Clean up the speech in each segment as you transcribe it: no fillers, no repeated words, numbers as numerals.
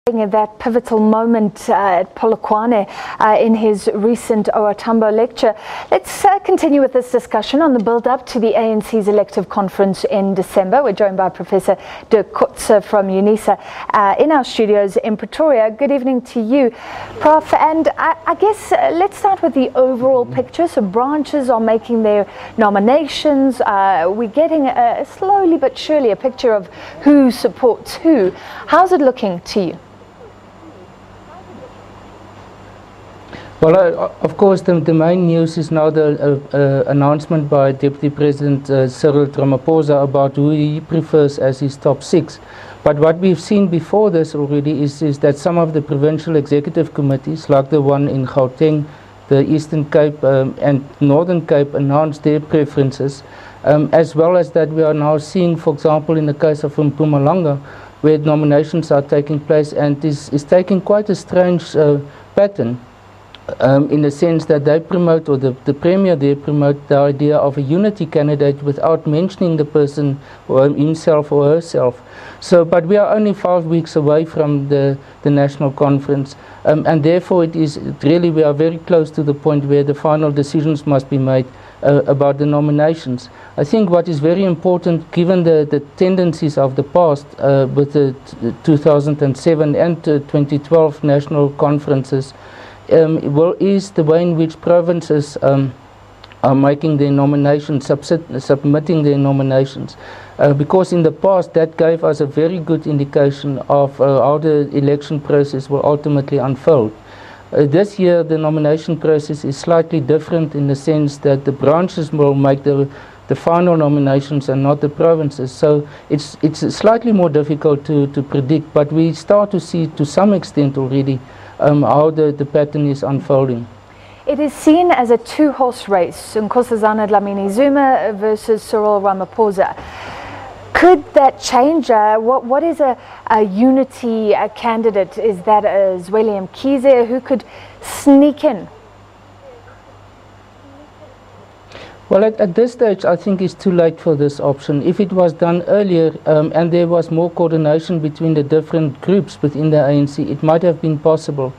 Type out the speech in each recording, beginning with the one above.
At that pivotal moment at Polokwane in his recent OR Tambo lecture. Let's continue with this discussion on the build-up to the ANC's Elective Conference in December. We're joined by Professor Dirk Kotzé from Unisa in our studios in Pretoria. Good evening to you, Prof. And I guess let's start with the overall picture. So branches are making their nominations. We're getting slowly but surely a picture of who supports who. How's it looking to you? Well, of course, the main news is now the announcement by Deputy President Cyril Ramaphosa about who he prefers as his top six. But what we've seen before this already is that some of the provincial executive committees, like the one in Gauteng, the Eastern Cape and Northern Cape, announced their preferences, as well as that we are now seeing, for example, in the case of Mpumalanga, where nominations are taking place, and is taking quite a strange pattern. In the sense that they promote, or the Premier there promote the idea of a unity candidate without mentioning the person or himself or herself. So, but we are only 5 weeks away from the national conference, and therefore it is really, we are very close to the point where the final decisions must be made about the nominations. I think what is very important, given the tendencies of the past with the 2007 and 2012 national conferences, is the way in which provinces are making their nominations, submitting their nominations. Because in the past that gave us a very good indication of how the election process will ultimately unfold. This year the nomination process is slightly different in the sense that the branches will make the final nominations and not the provinces. So it's slightly more difficult to predict, but we start to see to some extent already how the pattern is unfolding. It is seen as a two-horse race, Nkosazana Dlamini Zuma versus Cyril Ramaphosa. Could that change? What is a unity candidate? Is that Zweli Mkhize who could sneak in? Well, at this stage, I think it's too late for this option. If it was done earlier and there was more coordination between the different groups within the ANC, it might have been possible.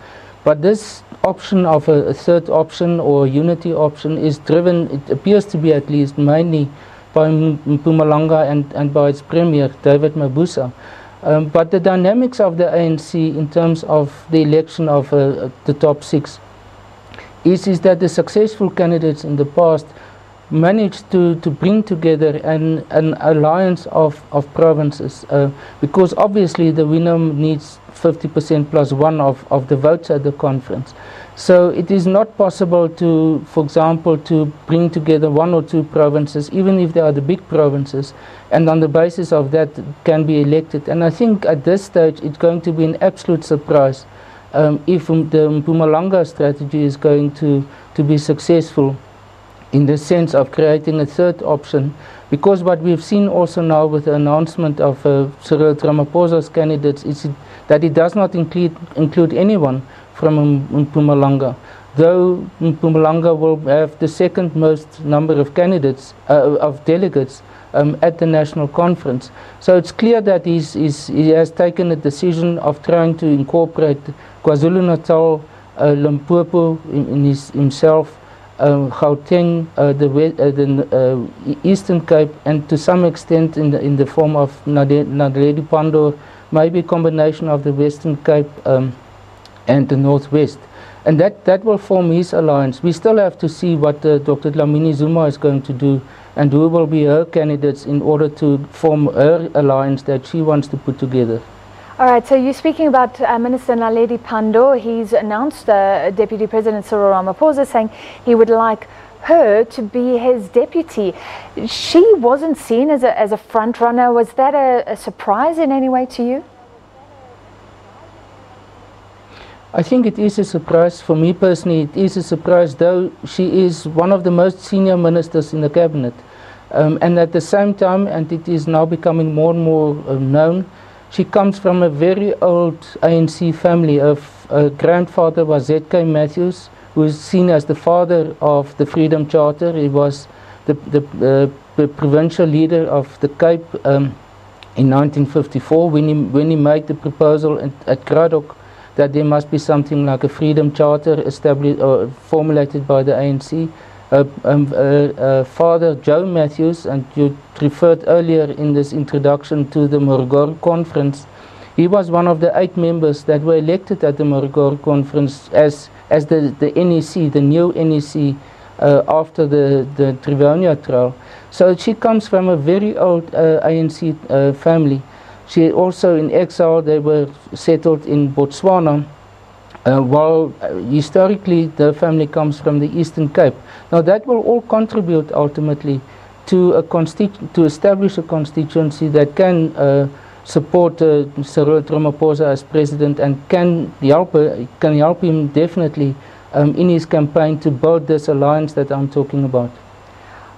But this option of a third option or unity option is driven, it appears to be at least, mainly by Mpumalanga and by its Premier, David Mabuza. But the dynamics of the ANC in terms of the election of the top six is that the successful candidates in the past managed to bring together an alliance of provinces, because obviously the winner needs 50% plus one of the votes at the conference. So it is not possible to, for example, to bring together one or two provinces, even if they are the big provinces, and on the basis of that can be elected. And I think at this stage it's going to be an absolute surprise if the Mpumalanga strategy is going to be successful, in the sense of creating a third option, because what we've seen also now with the announcement of Cyril Ramaphosa's candidates is that it does not include anyone from Mpumalanga, though Mpumalanga will have the second most number of candidates, of delegates at the national conference. So it's clear that he has taken a decision of trying to incorporate KwaZulu-Natal, Limpopo in himself, Gauteng, the Eastern Cape, and to some extent in the form of Naledi Pandor, maybe a combination of the Western Cape and the Northwest. And that will form his alliance. We still have to see what Dr. Dlamini Zuma is going to do and who will be her candidates in order to form her alliance that she wants to put together. All right, so you're speaking about Minister Naledi Pandor. He's announced Deputy President Cyril Ramaphosa saying he would like her to be his deputy. She wasn't seen as a front runner. Was that a surprise in any way to you? I think it is a surprise. For me personally, it is a surprise, though she is one of the most senior ministers in the cabinet. And at the same time, and it is now becoming more and more known, she comes from a very old ANC family. Her grandfather was Z.K. Matthews, who is seen as the father of the Freedom Charter. He was the provincial leader of the Cape in 1954 when he made the proposal at Kraddock that there must be something like a freedom charter established or formulated by the ANC. Father Joe Matthews, and you referred earlier in this introduction to the Morogoro Conference, he was one of the 8 members that were elected at the Morogoro Conference as the NEC, the new NEC, after the Trivonia trial. So she comes from a very old ANC family. She also in exile, they were settled in Botswana, while historically the family comes from the Eastern Cape. Now that will all contribute ultimately to establish a constituency that can support Cyril Ramaphosa as president and can help him definitely in his campaign to build this alliance that I'm talking about.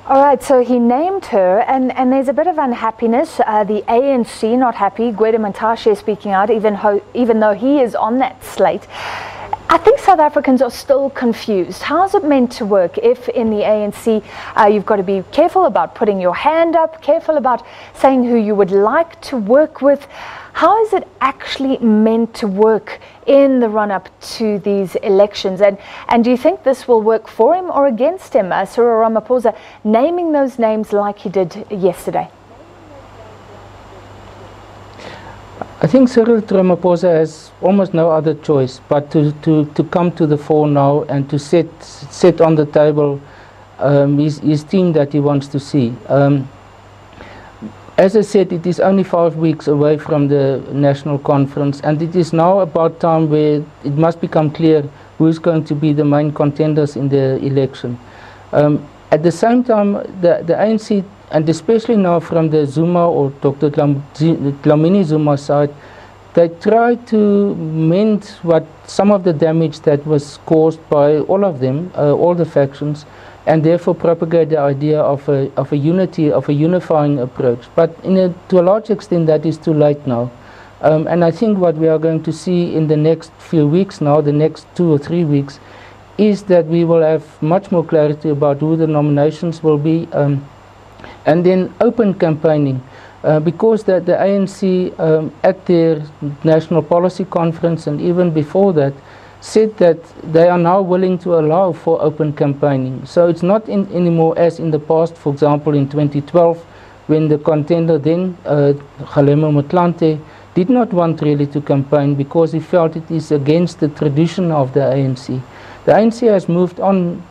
All right, so he named her, and there's a bit of unhappiness. The ANC not happy. Gwede Mantashe speaking out, even though he is on that slate. I think South Africans are still confused. How's it meant to work if in the ANC you've got to be careful about putting your hand up, careful about saying who you would like to work with? How is it actually meant to work in the run-up to these elections? And do you think this will work for him or against him? Cyril Ramaphosa naming those names like he did yesterday. I think Cyril Ramaphosa has almost no other choice but to come to the fore now and to set on the table his team that he wants to see. As I said, it is only 5 weeks away from the national conference, and it is now about time where it must become clear who is going to be the main contenders in the election. At the same time, the ANC, and especially now from the Zuma or Dr. Dlamini Zuma side, they try to mend some of the damage that was caused by all of them, all the factions, and therefore propagate the idea of a unity, of a unifying approach. But to a large extent, that is too late now. And I think what we are going to see in the next few weeks now, the next 2 or 3 weeks, is that we will have much more clarity about who the nominations will be, and then open campaigning. Because the ANC at their National Policy Conference and even before that said that they are now willing to allow for open campaigning. So it's not anymore as in the past, for example in 2012, when the contender then, Kgalema Motlanthe, did not want really to campaign because he felt it is against the tradition of the ANC. The ANC has moved on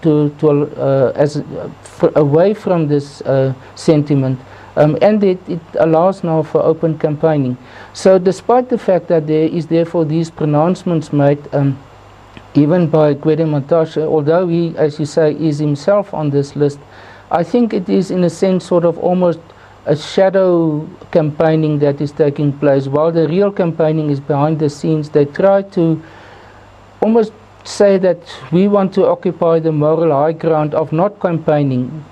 away from this sentiment, and it allows now for open campaigning. So despite the fact that there is therefore these pronouncements made, even by Gwede Mantashe, although he, as you say, is himself on this list, I think it is in a sense sort of almost a shadow campaigning that is taking place. While the real campaigning is behind the scenes, they try to almost say that we want to occupy the moral high ground of not campaigning,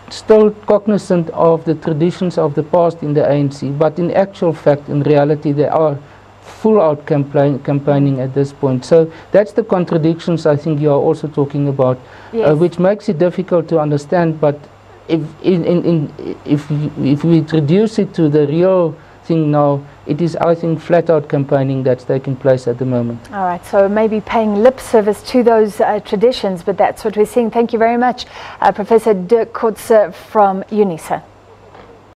still cognizant of the traditions of the past in the ANC, but in actual fact, in reality, they are full-out campaigning at this point. So that's the contradictions I think you are also talking about, yes. Which makes it difficult to understand. But if we reduce it to the real thing now, it is, I think, flat-out campaigning that's taking place at the moment. All right, so maybe paying lip service to those traditions, but that's what we're seeing. Thank you very much, Professor Dirk Kotzé from Unisa.